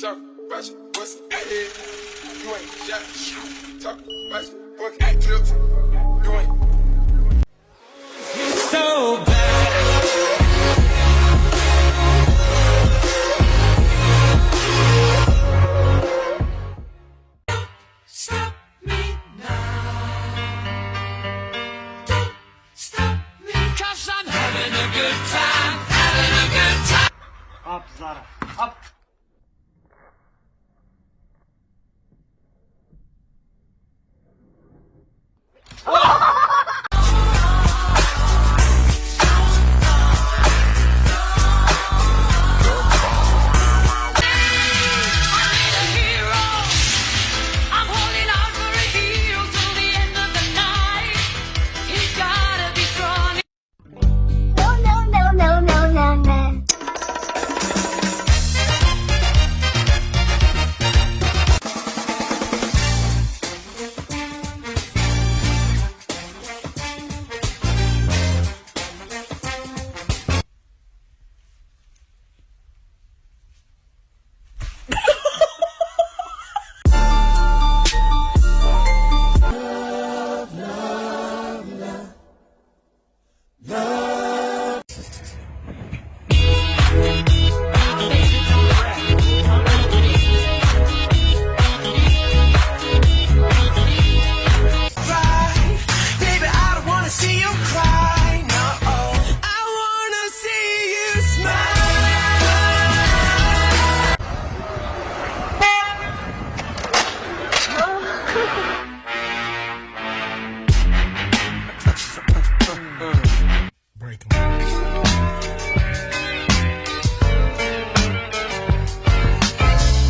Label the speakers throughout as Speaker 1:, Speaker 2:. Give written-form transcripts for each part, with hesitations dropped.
Speaker 1: Talk about your pussy, head. You ain't shot. Talk about your fucking clips. You ain't so bad. Stop me now. Don't stop me. 'Cause I'm having a good time. Having a good time.
Speaker 2: Up, Zara. Up.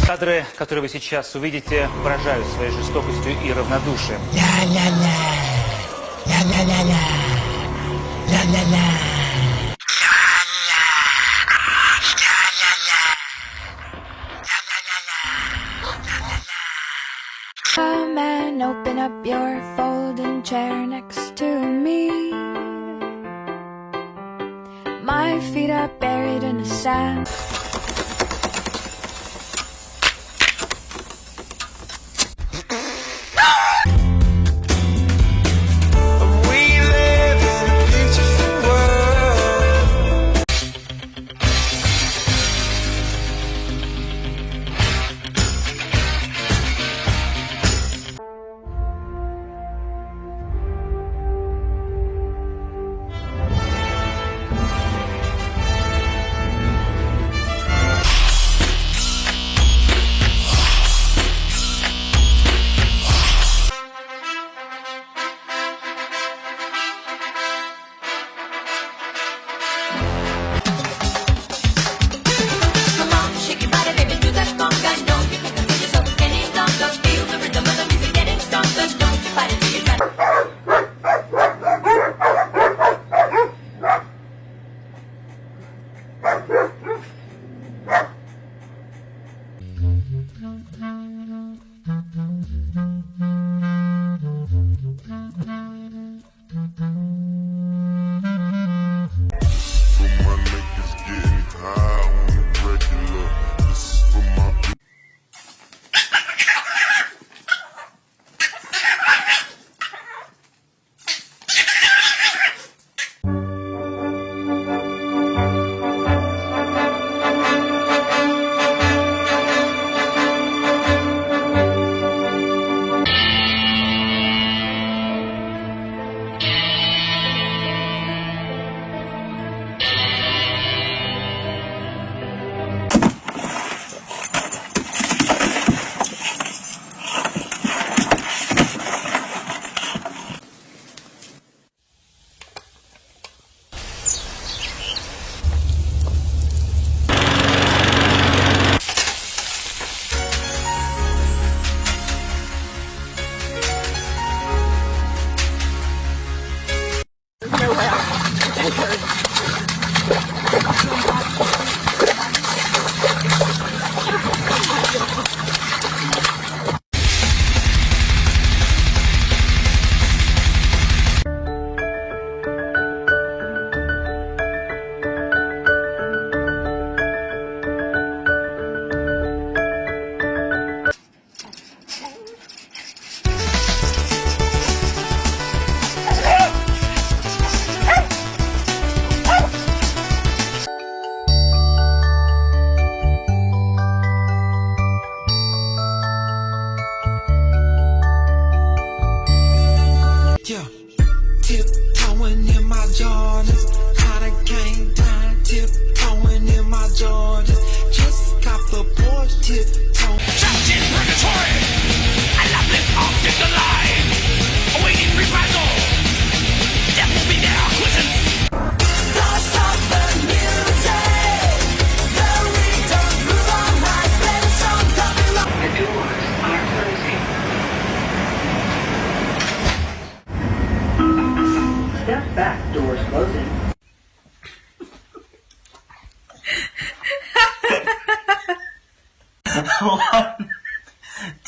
Speaker 3: Кадры, которые вы сейчас увидите, поражают своей жестокостью и равнодушием.
Speaker 4: Ля-ля-ля, ля-ля-ля-ля, ля-ля-ля.
Speaker 5: Come and open up your folding chair next to me. My feet are buried in the sand.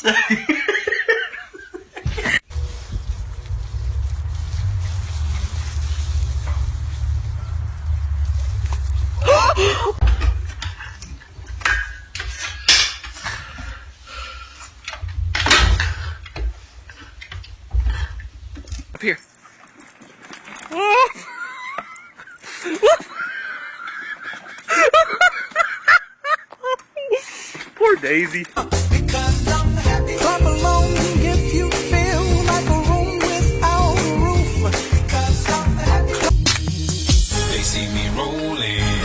Speaker 6: Up here. Poor Daisy.
Speaker 7: Clap along if you feel like a room without a roof.
Speaker 8: They see me rolling,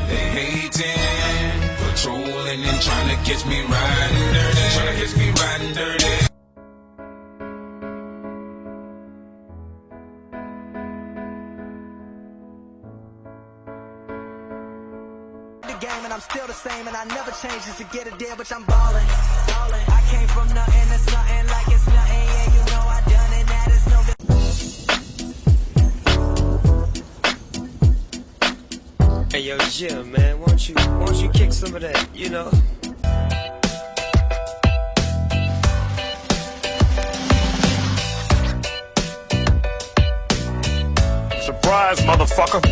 Speaker 8: they hating, patrolling and trying to catch me riding dirty, trying to catch me riding dirty.
Speaker 7: The game and I'm still the same and I never change just to get a deal, but I'm ballin'. I came from nothing, it's nothing like it's nothing. Yeah, you know I done it, that is no.
Speaker 9: Hey yo, Jim, man, won't you kick some of that, you know?
Speaker 6: Surprise, motherfucker.